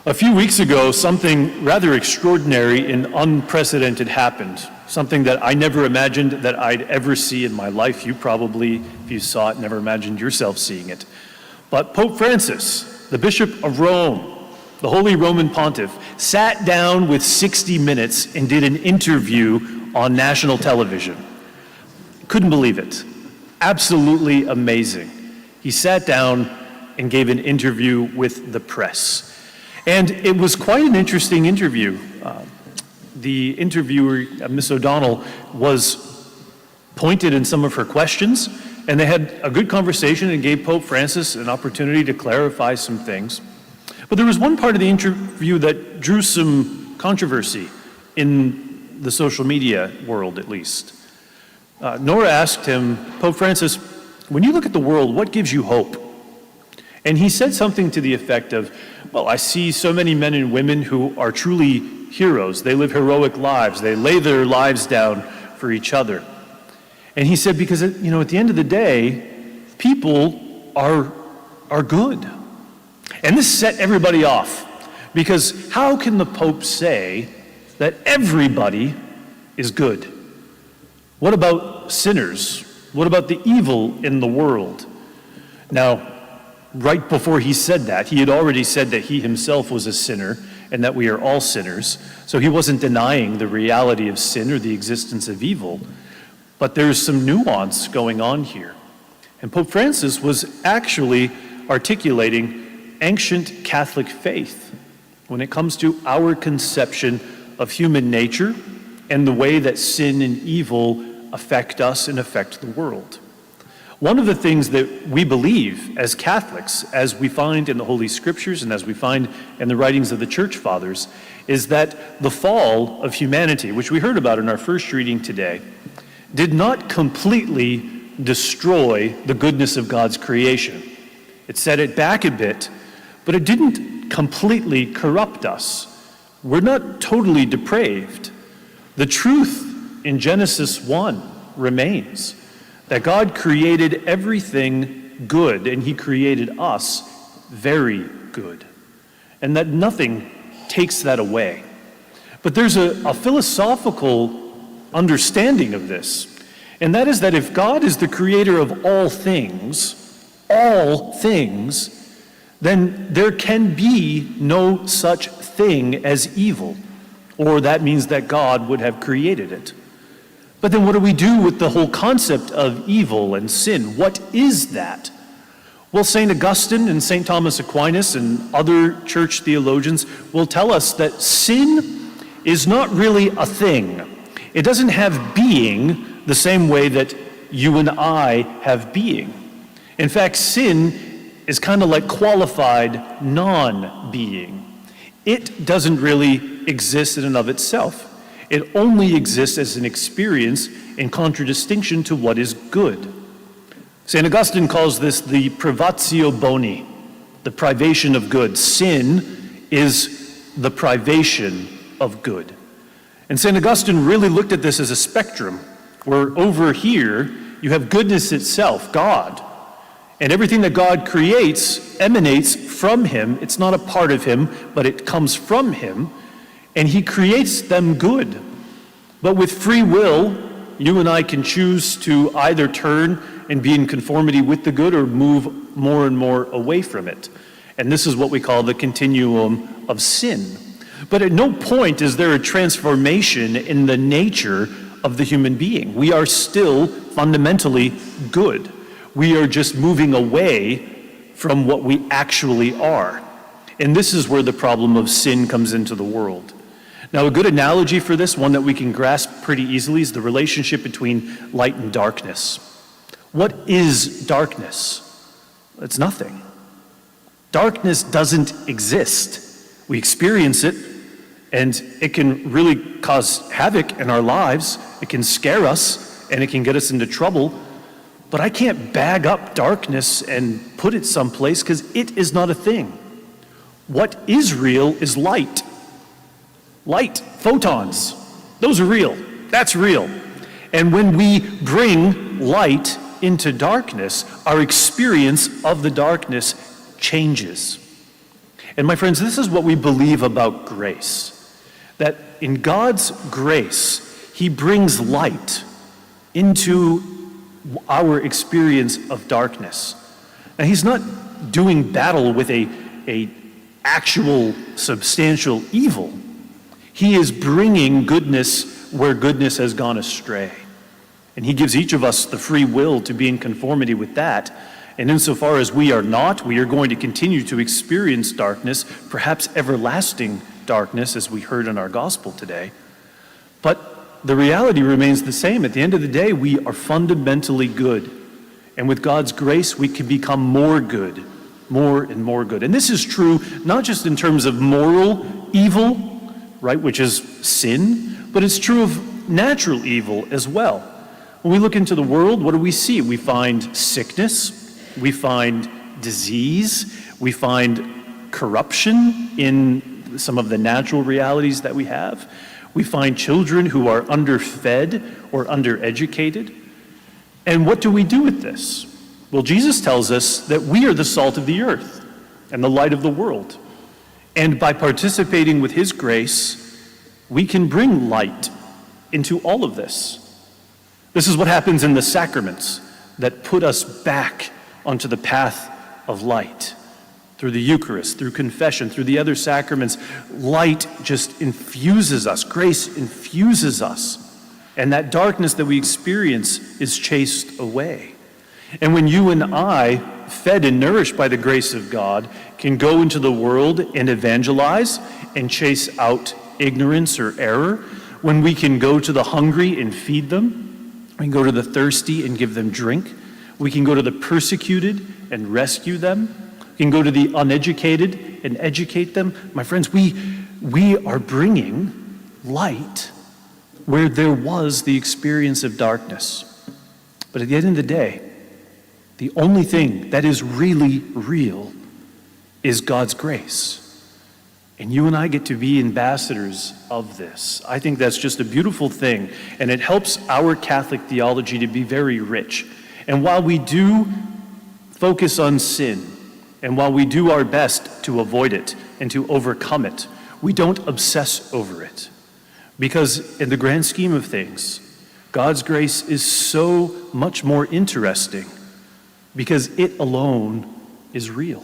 A few weeks ago, something rather extraordinary and unprecedented happened. Something that I never imagined that I'd ever see in my life. You probably, if you saw it, never imagined yourself seeing it. But Pope Francis, the Bishop of Rome, the Holy Roman Pontiff, sat down with 60 Minutes and did an interview on national television. Couldn't believe it. Absolutely amazing. He sat down and gave an interview with the press. And it was quite an interesting interview. The interviewer, Miss O'Donnell, was pointed in some of her questions, and they had a good conversation and gave Pope Francis an opportunity to clarify some things. But there was one part of the interview that drew some controversy in the social media world, at least. Nora asked him, Pope Francis, when you look at the world, what gives you hope? And he said something to the effect of, well, I see so many men and women who are truly heroes. They live heroic lives. They lay their lives down for each other. And he said, because, at the end of the day, people are good. And this set everybody off, because how can the Pope say that everybody is good? What about sinners? What about the evil in the world? Now, right before he said that, he had already said that he himself was a sinner and that we are all sinners. So he wasn't denying the reality of sin or the existence of evil. But there's some nuance going on here. And Pope Francis was actually articulating ancient Catholic faith when it comes to our conception of human nature and the way that sin and evil affect us and affect the world. One of the things that we believe as Catholics, as we find in the Holy Scriptures and as we find in the writings of the Church Fathers, is that the fall of humanity, which we heard about in our first reading today, did not completely destroy the goodness of God's creation. It set it back a bit, but it didn't completely corrupt us. We're not totally depraved. The truth in Genesis 1 remains that God created everything good, and he created us very good, and that nothing takes that away. But there's a philosophical understanding of this, and that is that if God is the creator of all things, then there can be no such thing as evil, or that means that God would have created it. But then what do we do with the whole concept of evil and sin? What is that? Well, St. Augustine and St. Thomas Aquinas and other church theologians will tell us that sin is not really a thing. It doesn't have being the same way that you and I have being. In fact, sin is kind of like qualified non-being. It doesn't really exist in and of itself. It only exists as an experience in contradistinction to what is good. St. Augustine calls this the privatio boni, the privation of good. Sin is the privation of good. And St. Augustine really looked at this as a spectrum, where over here you have goodness itself, God. And everything that God creates emanates from him. It's not a part of him, but it comes from him. And he creates them good. But with free will, you and I can choose to either turn and be in conformity with the good or move more and more away from it. And this is what we call the continuum of sin. But at no point is there a transformation in the nature of the human being. We are still fundamentally good. We are just moving away from what we actually are. And this is where the problem of sin comes into the world. Now, a good analogy for this, one that we can grasp pretty easily, is the relationship between light and darkness. What is darkness? It's nothing. Darkness doesn't exist. We experience it, and it can really cause havoc in our lives. It can scare us, and it can get us into trouble. But I can't bag up darkness and put it someplace, because it is not a thing. What is real is light. Light, photons, those are real. That's real. And when we bring light into darkness, our experience of the darkness changes. And my friends, this is what we believe about grace. That in God's grace, he brings light into our experience of darkness. Now, he's not doing battle with a actual substantial evil. He is bringing goodness where goodness has gone astray. And he gives each of us the free will to be in conformity with that. And insofar as we are not, we are going to continue to experience darkness, perhaps everlasting darkness, as we heard in our gospel today. But the reality remains the same. At the end of the day, we are fundamentally good. And with God's grace, we can become more good, more and more good. And this is true not just in terms of moral evil, right, which is sin, but it's true of natural evil as well. When we look into the world, what do we see? We find sickness, we find disease, we find corruption in some of the natural realities that we have. We find children who are underfed or undereducated. And what do we do with this? Well, Jesus tells us that we are the salt of the earth and the light of the world. And by participating with his grace, we can bring light into all of this. This is what happens in the sacraments that put us back onto the path of light. Through the Eucharist, through confession, through the other sacraments, light just infuses us, grace infuses us. And that darkness that we experience is chased away. And when you and I, fed and nourished by the grace of God, can go into the world and evangelize and chase out ignorance or error, when we can go to the hungry and feed them, we can go to the thirsty and give them drink, we can go to the persecuted and rescue them, we can go to the uneducated and educate them. My friends, we are bringing light where there was the experience of darkness. But at the end of the day, the only thing that is really real is God's grace. And you and I get to be ambassadors of this. I think that's just a beautiful thing, and it helps our Catholic theology to be very rich. And while we do focus on sin, and while we do our best to avoid it and to overcome it, we don't obsess over it. Because in the grand scheme of things, God's grace is so much more interesting because it alone is real.